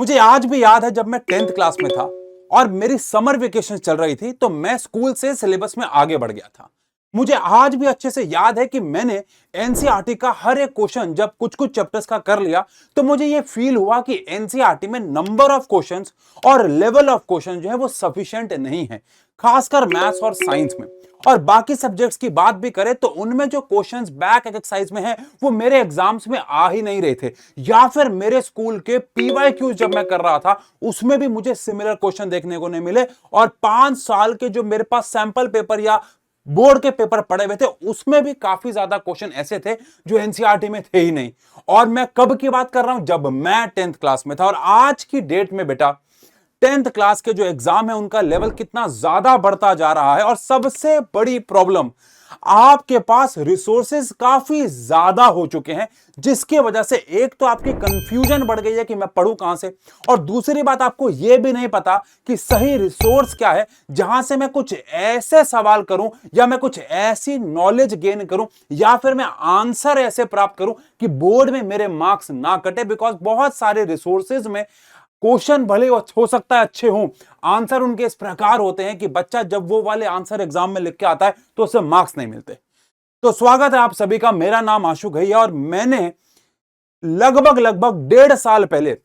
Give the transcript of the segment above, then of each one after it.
मुझे आज भी याद है जब मैं 10th क्लास में था और मेरी समर वेकेशन चल रही थी तो मैं स्कूल से सिलेबस में आगे बढ़ गया था। मुझे आज भी अच्छे से याद है कि मैंने एनसीईआरटी का हर एक क्वेश्चन जब कुछ कुछ चैप्टर्स का कर लिया तो मुझे यह फील हुआ कि एनसीईआरटी में नंबर ऑफ क्वेश्चंस और लेवल ऑफ क्वेश्चन जो है वो सफिशिएंट नहीं है, खासकर मैथ्स और साइंस में। और बाकी सब्जेक्ट्स की बात भी करें तो उनमें जो क्वेश्चंस बैक एक्सरसाइज में है वो मेरे एग्जाम्स में आ ही नहीं रहे थे, या फिर मेरे स्कूल के पीवाईक्यूज जब मैं कर रहा था उसमें भी मुझे सिमिलर क्वेश्चन देखने को नहीं मिले। और 5 साल के जो मेरे पास सैंपल पेपर या बोर्ड के पेपर पड़े हुए थे उसमें भी काफी ज्यादा क्वेश्चन ऐसे थे जो एनसीईआरटी में थे ही नहीं। और मैं कब की बात कर रहा हूं, जब मैं 10th क्लास में था। और आज की डेट में बेटा 10th क्लास के जो एग्जाम है उनका लेवल कितना ज्यादा बढ़ता जा रहा है। और सबसे बड़ी प्रॉब्लम, आपके पास रिसोर्सेज काफी ज्यादा हो चुके हैं, जिसकी वजह से एक तो आपकी कंफ्यूजन बढ़ गई है कि मैं पढ़ूं कहां से, और दूसरी बात आपको यह भी नहीं पता कि सही रिसोर्स क्या है जहां से मैं कुछ ऐसे सवाल करूं या मैं कुछ ऐसी नॉलेज गेन करूं या फिर मैं आंसर ऐसे प्राप्त करूं कि बोर्ड में मेरे मार्क्स ना कटे। बिकॉज बहुत सारे रिसोर्सेज में क्वेश्चन भले हो सकता है अच्छे हों, आंसर उनके इस प्रकार होते हैं कि बच्चा जब वो वाले आंसर एग्जाम में लिख के आता है तो उसे मार्क्स नहीं मिलते। तो स्वागत है आप सभी का, मेरा नाम आशु घैया और मैंने लगभग लगभग 1.5 साल पहले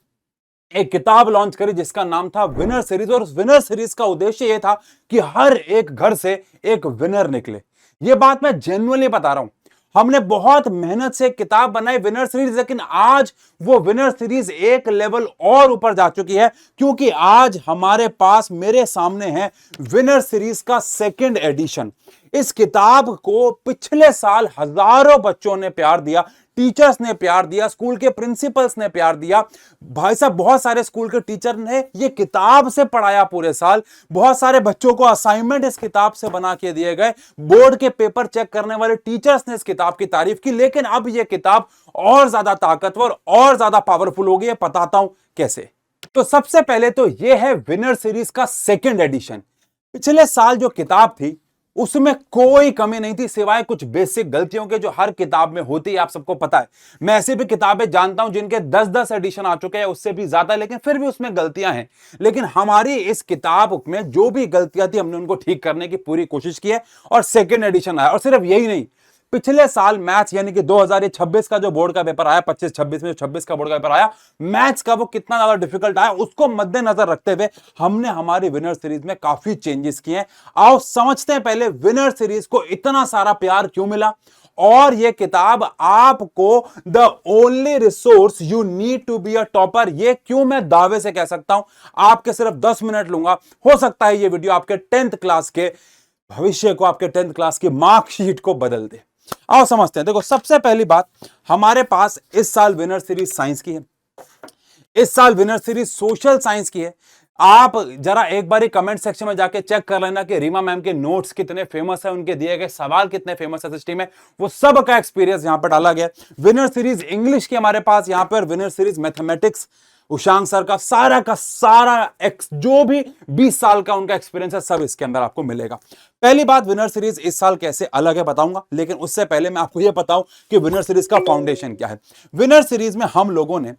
एक किताब लॉन्च करी जिसका नाम था विनर सीरीज। और उस विनर सीरीज का उद्देश्य यह था कि हर एक घर से एक विनर निकले। यह बात मैं जेन्युइनली बता रहा हूं। हमने बहुत मेहनत से किताब बनाई विनर सीरीज, लेकिन आज वो विनर सीरीज एक लेवल और ऊपर जा चुकी है, क्योंकि आज हमारे पास मेरे सामने है विनर सीरीज का 2nd एडिशन। इस किताब को पिछले साल हजारों बच्चों ने प्यार दिया, टीचर्स ने प्यार दिया, स्कूल के प्रिंसिपल्स ने प्यार दिया। भाई साहब, बहुत सारे स्कूल के टीचर ने ये किताब से पढ़ाया पूरे साल। बहुत सारे बच्चों को असाइनमेंट इस किताब से बना के दिए गए। बोर्ड के पेपर चेक करने वाले टीचर्स ने इस किताब की तारीफ की। लेकिन अब यह किताब और ज्यादा ताकतवर और ज्यादा पावरफुल हो गई है। बताता हूं कैसे। तो सबसे पहले तो यह है विनर सीरीज का 2nd एडिशन। पिछले साल जो किताब थी उसमें कोई कमी नहीं थी सिवाय कुछ बेसिक गलतियों के जो हर किताब में होती है, आप सबको पता है। मैं ऐसी भी किताबें जानता हूं जिनके 10-10 एडिशन आ चुके हैं, उससे भी ज्यादा, लेकिन फिर भी उसमें गलतियां हैं। लेकिन हमारी इस किताब में जो भी गलतियां थी हमने उनको ठीक करने की पूरी कोशिश की है और 2nd एडिशन आया। और सिर्फ यही नहीं, पिछले साल मैथ्स यानी कि 2026 का जो बोर्ड का पेपर आया, 25-26 में जो 26 का बोर्ड का पेपर आया, मैथ्स का वो कितना ज्यादा डिफिकल्ट आया उसको मद्देनजर रखते हुए हमने हमारी विनर सीरीज में काफी चेंजेस किए हैं। आओ समझते हैं पहले विनर सीरीज को इतना सारा प्यार क्यों मिला, और यह किताब आपको the only resource you need to be a topper, ये क्यों मैं दावे से कह सकता हूं। आपके सिर्फ 10 मिनट लूंगा, हो सकता है ये वीडियो आपके 10th क्लास के भविष्य को, आपके 10th क्लास की मार्कशीट को बदल दे। आओ समझते हैं। देखो, सबसे पहली बात, हमारे पास इस साल विनर सीरीज साइंस की है, इस साल विनर सीरीज सोशल साइंस की है। आप जरा एक बार कमेंट सेक्शन में जाके चेक कर लेना कि रीमा मैम के नोट्स कितने फेमस है, उनके दिए गए सवाल कितने फेमस है सिस्टम में, वो सब का एक्सपीरियंस यहां पर डाला गया। विनर सीरीज इंग्लिश की हमारे पास यहां पर, विनर सीरीज मैथमेटिक्स उशांक सर का सारा जो भी 20 साल का उनका एक्सपीरियंस है सब इसके अंदर आपको मिलेगा। पहली बात, विनर सीरीज इस साल कैसे अलग है बताऊंगा, लेकिन उससे पहले मैं आपको यह बताऊं कि विनर सीरीज का फाउंडेशन क्या है। विनर सीरीज में हम लोगों ने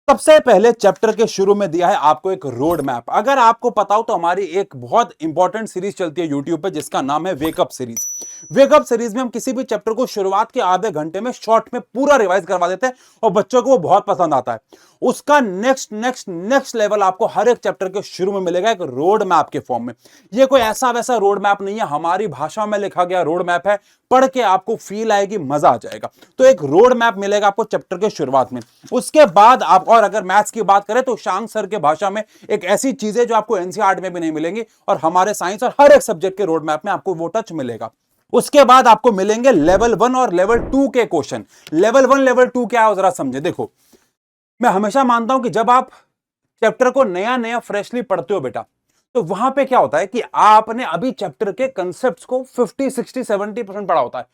सबसे पहले चैप्टर के शुरू में दिया है आपको एक रोड मैप। अगर आपको पता हो तो हमारी एक बहुत इंपॉर्टेंट सीरीज चलती है यूट्यूब पे जिसका नाम है वेकअप सीरीज। वेकअप सीरीज में हम किसी भी चैप्टर को शुरुआत के आधे घंटे में शॉर्ट में पूरा रिवाइज करवा देते हैं और बच्चों को वो बहुत पसंद आता है। उसका नेक्स्ट लेवल आपको हर एक चैप्टर के शुरू में मिलेगा एक रोड मैप के फॉर्म में। ये कोई ऐसा वैसा रोड मैप नहीं है, हमारी भाषा में लिखा गया रोड मैप है, पढ़ के आपको फील आएगी, मजा आ जाएगा। तो एक रोड मैप मिलेगा आपको चैप्टर के शुरुआत में। उसके बाद आप, और अगर मैथ्स की बात करें तो शांक सर के भाषा में एक ऐसी चीजें जो आपको एनसीईआरटी में भी नहीं मिलेंगी, और हमारे साइंस और हर एक सब्जेक्ट के रोड मैप में आपको वो टच मिलेगा। उसके बाद आपको मिलेंगे लेवल 1 और लेवल 2 के क्वेश्चन। लेवल 1 लेवल 2 क्या है जरा समझे। देखो, मैं हमेशा मानता हूं कि जब आप चैप्टर को नया नया फ्रेशली पढ़ते हो बेटा, तो वहां पे क्या होता है कि आपने अभी चैप्टर के कंसेप्ट्स को 50 60 70% पढ़ा होता है।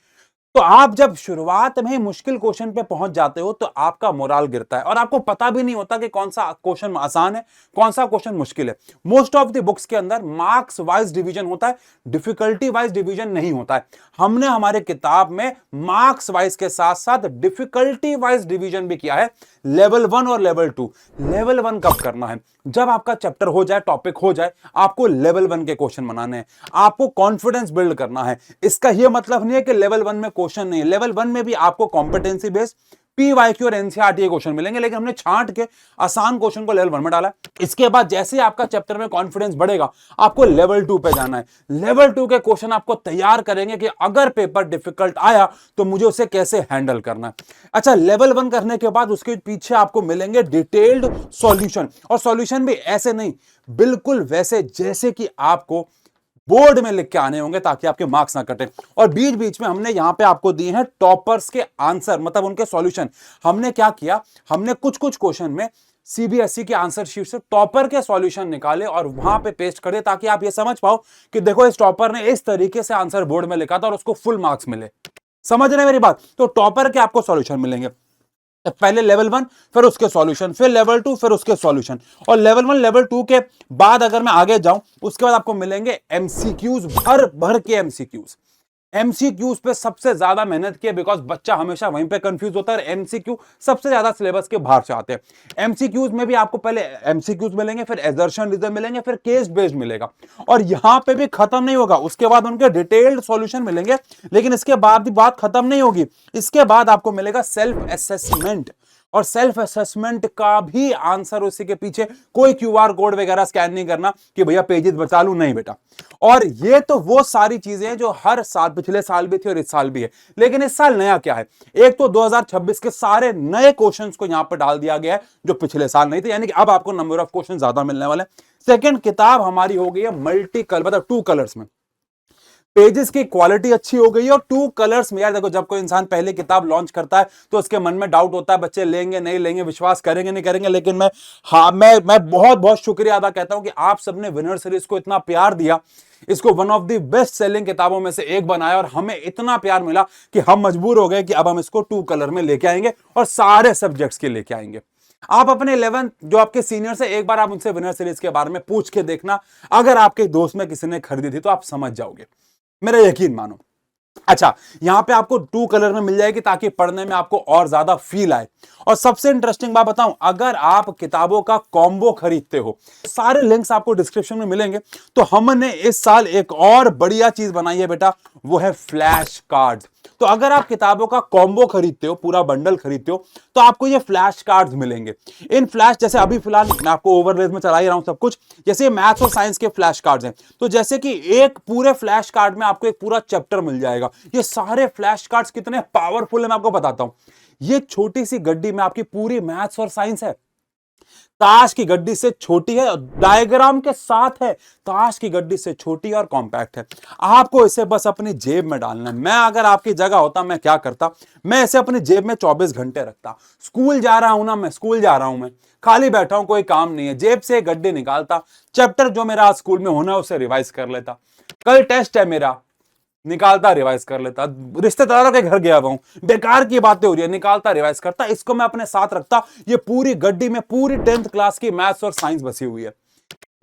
तो आप जब शुरुआत में ही मुश्किल क्वेश्चन पे पहुंच जाते हो तो आपका मोराल गिरता है और आपको पता भी नहीं होता कि कौन सा क्वेश्चन आसान है, कौन सा क्वेश्चन मुश्किल है। मोस्ट ऑफ द बुक्स के अंदर मार्क्स वाइज डिवीजन होता है, डिफिकल्टी वाइज डिवीजन नहीं होता है। हमने हमारे किताब में मार्क्स वाइज के साथ साथ डिफिकल्टी वाइज डिवीजन भी किया है, लेवल 1 और लेवल 2। लेवल 1 कब करना है? जब आपका चैप्टर हो जाए, टॉपिक हो जाए, आपको लेवल 1 के क्वेश्चन बनाने हैं, आपको कॉन्फिडेंस बिल्ड करना है। इसका यह मतलब नहीं है कि लेवल 1 में क्वेश्चन नहीं है, लेवल 1 में भी आपको कॉम्पिटेंसी बेस्ड पीवाईक्यू और एनसीईआरटी के क्वेश्चन मिलेंगे, लेकिन हमने छांट के आसान क्वेश्चन को लेवल 1 में डाला है। इसके बाद जैसे आपका चैप्टर में कॉन्फिडेंस बढ़ेगा, आपको लेवल 2 पे जाना है। लेवल 2 के क्वेश्चन आपको तैयार करेंगे कि अगर पेपर डिफिकल्ट आया तो मुझे उसे कैसे हैंडल करना है। अच्छा, लेवल 1 करने के बाद उसके पीछे आपको मिलेंगे डिटेल्ड सॉल्यूशन, और सॉल्यूशन भी ऐसे नहीं, बिल्कुल वैसे जैसे कि आपको बोर्ड में लिख के आने होंगे ताकि आपके मार्क्स ना कटे। और बीच बीच में हमने यहां पे आपको दिए हैं टॉपर्स के आंसर, मतलब उनके सॉल्यूशन। हमने क्या किया, हमने कुछ कुछ क्वेश्चन में सीबीएसई के आंसर शीट से टॉपर के सॉल्यूशन निकाले और वहां पे पेस्ट कर दिए ताकि आप ये समझ पाओ कि देखो इस टॉपर ने इस तरीके से आंसर बोर्ड में लिखा था और उसको फुल मार्क्स मिले। समझ रहे हैं मेरी बात? तो टॉपर के आपको सॉल्यूशन मिलेंगे, पहले लेवल 1, फिर उसके सॉल्यूशन, फिर लेवल 2, फिर उसके सॉल्यूशन। और लेवल 1 लेवल 2 के बाद अगर मैं आगे जाऊं, उसके बाद आपको मिलेंगे एमसीक्यूज, भर भर के एमसीक्यूज। एमसीक्यूज पे सबसे ज्यादा मेहनत की है, बिकॉज बच्चा हमेशा वहीं पे कंफ्यूज होता है। एमसीक्यू सबसे ज्यादा सिलेबस के बाहर से आते हैं। एमसीक्यूज में भी आपको पहले एमसीक्यूज मिलेंगे, फिर एजर्शन रिजन मिलेंगे, फिर केस बेस्ड मिलेगा। और यहां पे भी खत्म नहीं होगा, उसके बाद उनके डिटेल्ड सॉल्यूशन मिलेंगे। लेकिन इसके बाद भी बात खत्म नहीं होगी, इसके बाद आपको मिलेगा सेल्फ असेसमेंट। और सेल्फ असेसमेंट का भी आंसर उसी के पीछे, कोई क्यूआर कोड वगैरह स्कैन नहीं करना कि भैया पेजेस बचा लूं, नहीं बेटा। और ये तो वो सारी चीजें हैं जो हर साल, पिछले साल भी थी और इस साल भी है। लेकिन इस साल नया क्या है, एक तो 2026 के सारे नए क्वेश्चंस को यहां पर डाल दिया गया है जो पिछले साल नहीं थे, यानी कि अब आपको नंबर ऑफ क्वेश्चन ज्यादा मिलने वाले। सेकंड, किताब हमारी हो गई है मल्टी कलर, मतलब 2 कलर्स में। पेजेस की क्वालिटी अच्छी हो गई है और 2 कलर्स में। यार देखो, जब कोई इंसान पहले किताब लॉन्च करता है तो उसके मन में डाउट होता है, बच्चे लेंगे नहीं लेंगे, विश्वास करेंगे नहीं करेंगे। लेकिन मैं बहुत बहुत शुक्रिया अदा कहता हूं कि आप सबने विनर सीरीज को इतना प्यार दिया, इसको one of the best selling किताबों में से एक बनाया, और हमें इतना प्यार मिला कि हम मजबूर हो गए कि अब हम इसको 2 कलर में लेके आएंगे और सारे सब्जेक्ट्स के लेके आएंगे। आप अपने 11 जो आपके सीनियर से एक बार आप उनसे विनर सीरीज के बारे में पूछ के देखना, अगर आपके दोस्त में किसी ने खरीदी थी तो आप समझ जाओगे, मेरा यकीन मानो। अच्छा, यहां पे आपको 2 कलर में मिल जाएगी ताकि पढ़ने में आपको और ज्यादा फील आए। और सबसे इंटरेस्टिंग बात बताऊं, अगर आप किताबों का कॉम्बो खरीदते हो, सारे लिंक्स आपको डिस्क्रिप्शन में मिलेंगे। तो हमने इस साल एक और बढ़िया चीज बनाई है बेटा, वो है फ्लैश कार्ड्स। तो अगर आप किताबों का कॉम्बो खरीदते हो, पूरा बंडल खरीदते हो, तो आपको ये फ्लैश कार्ड्स मिलेंगे। इन फ्लैश, जैसे अभी फिलहाल मैं आपको ओवरलेज में चला ही रहा हूं सब कुछ, जैसे मैथ्स और साइंस के फ्लैश कार्ड्स हैं, तो जैसे कि एक पूरे फ्लैश कार्ड में आपको एक पूरा चैप्टर मिल जाएगा। ये सारे फ्लैश कार्ड्स कितने पावरफुल है मैं आपको बताता हूं। ये छोटी सी गड्डी में आपकी पूरी मैथ्स और साइंस है, ताश की गड्डी से छोटी है, डायग्राम के साथ है, ताश की गड्डी से छोटी और कॉम्पैक्ट है। आपको इसे बस अपनी जेब में डालना है। मैं अगर आपकी जगह होता मैं क्या करता, मैं इसे अपनी जेब में 24 घंटे रखता। स्कूल जा रहा हूं ना, मैं स्कूल जा रहा हूं, मैं खाली बैठा हूं, कोई काम नहीं है, जेब से गड्डी निकालता, चैप्टर जो मेरा आज स्कूल में होना है उसे रिवाइज कर लेता। कल टेस्ट है मेरा, निकालता रिवाइज कर लेता। रिश्तेदारों के घर गया हुआ हूं, बेकार की बातें हो रही है, निकालता रिवाइज करता। इसको मैं अपने साथ रखता। ये पूरी गड्डी में पूरी 10th क्लास की मैथ्स और साइंस बसी हुई है।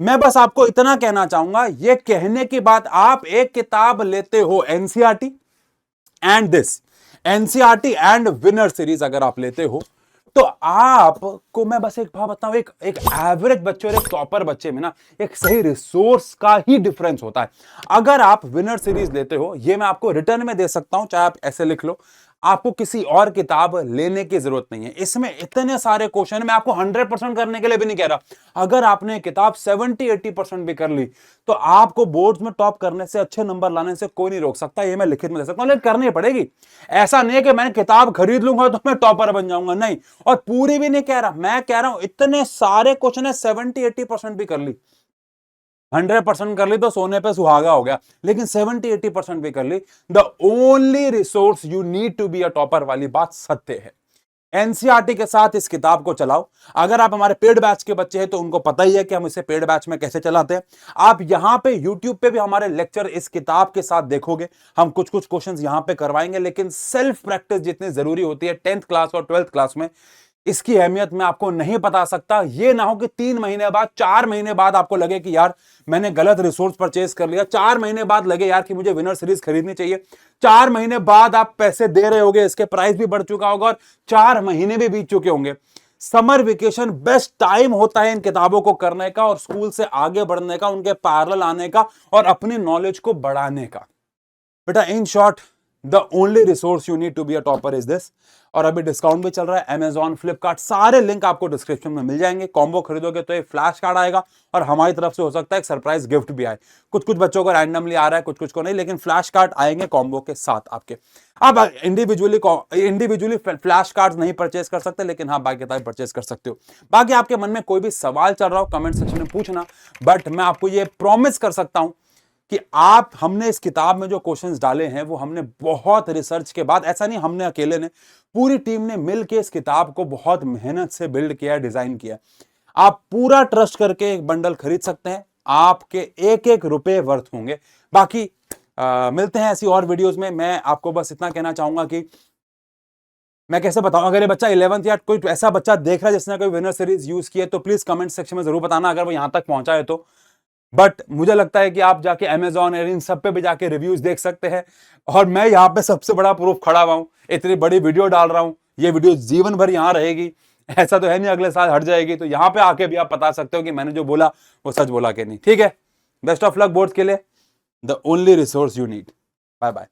मैं बस आपको इतना कहना चाहूंगा, ये कहने की बात, आप एक किताब लेते हो NCERT and this, NCERT and winner series अगर आप लेते हो, तो आपको मैं बस एक बात बताऊं, एक एवरेज बच्चे और एक टॉपर बच्चे में ना एक सही रिसोर्स का ही डिफरेंस होता है। अगर आप विनर सीरीज लेते हो, ये मैं आपको रिटर्न में दे सकता हूं, चाहे आप ऐसे लिख लो, आपको किसी और किताब लेने की जरूरत नहीं है। इसमें इतने सारे क्वेश्चन, मैं आपको 100% करने के लिए भी नहीं कह रहा। अगर आपने किताब 70-80% भी कर ली, तो आपको बोर्ड्स में टॉप करने से, अच्छे नंबर लाने से कोई नहीं रोक सकता। ये मैं लिखित में दे सकता हूं, लेकिन करनी पड़ेगी। ऐसा नहीं है कि मैंने किताब खरीद लूंगा तो मैं टॉपर बन जाऊंगा, नहीं। और पूरी भी नहीं कह रहा, मैं कह रहा हूं इतने सारे क्वेश्चन है, 70-80% भी कर ली, 100% कर ली तो सोने पे सुहागा हो गया, लेकिन 70-80% भी कर ली, the only resource you need to be a topper वाली बात सत्य है। एनसीईआरटी के साथ इस किताब को चलाओ। अगर आप हमारे पेड बैच के बच्चे हैं तो उनको पता ही है कि हम इसे पेड बैच में कैसे चलाते हैं। आप यहां पे यूट्यूब पे भी हमारे लेक्चर इस किताब के साथ देखोगे। हम कुछ कुछ क्वेश्चंस यहां पे करवाएंगे, लेकिन सेल्फ प्रैक्टिस जितनी जरूरी होती है 10th क्लास और 12th क्लास में, इसकी अहमियत मैं आपको नहीं बता सकता। ये ना हो कि 3 महीने बाद, 4 महीने बाद आपको लगे कि यार मैंने गलत रिसोर्स परचेज कर लिया, 4 महीने बाद लगे यार कि मुझे विनर सीरीज खरीदनी चाहिए, 4 महीने बाद आप पैसे दे रहे होगे, इसके प्राइस भी बढ़ चुका होगा और 4 महीने भी बीत चुके होंगे। समर वेकेशन बेस्ट टाइम होता है इन किताबों को करने का और स्कूल से आगे बढ़ने का, उनके पैरेलल आने का और अपनी नॉलेज को बढ़ाने का। बेटा in short, the only resource you need to be a topper is this. और अभी डिस्काउंट भी चल रहा है, Amazon, फ्लिपकार्ट, सारे लिंक आपको डिस्क्रिप्शन में मिल जाएंगे। कॉम्बो खरीदोगे तो एक फ्लैश कार्ड आएगा और हमारी तरफ से हो सकता है एक सरप्राइज गिफ्ट भी आए। कुछ कुछ बच्चों को रैंडमली आ रहा है, कुछ कुछ को नहीं, लेकिन फ्लैश कार्ड आएंगे कॉम्बो के साथ आपके। आप इंडिविजुअली फ्लैश कार्ड नहीं परचेज कर सकते, लेकिन हाँ बाकी किताबें परचेज कर सकते हो। बाकी आपके मन में कोई भी सवाल चल रहा हो कमेंट सेक्शन में पूछना, बट मैं आपको ये प्रॉमिस कर सकता हूं कि हमने इस किताब में जो क्वेश्चंस डाले हैं वो हमने बहुत रिसर्च के बाद, ऐसा नहीं हमने अकेले ने, पूरी टीम ने मिलकर इस किताब को बहुत मेहनत से बिल्ड किया, डिजाइन किया। आप पूरा ट्रस्ट करके एक बंडल खरीद सकते हैं, आपके एक एक रुपए वर्थ होंगे। बाकी मिलते हैं ऐसी और वीडियोस में। मैं आपको बस इतना कहना चाहूंगा कि मैं कैसे बताऊं, अगर ये बच्चा 11th या कोई ऐसा बच्चा देख रहा है जिसने कोई विनर सीरीज यूज की है तो प्लीज कमेंट सेक्शन में जरूर बताना अगर वो यहां तक पहुंचा है तो। बट मुझे लगता है कि आप जाके Amazon और इन सब पे भी जाके रिव्यूज देख सकते हैं। और मैं यहाँ पे सबसे बड़ा प्रूफ खड़ा हुआ हूँ, इतनी बड़ी वीडियो डाल रहा हूँ, ये वीडियो जीवन भर यहाँ रहेगी, ऐसा तो है नहीं अगले साल हट जाएगी। तो यहाँ पे आके भी आप बता सकते हो कि मैंने जो बोला वो सच बोला कि नहीं। ठीक है, बेस्ट ऑफ लक बोर्ड्स के लिए, the only resource you need. Bye bye.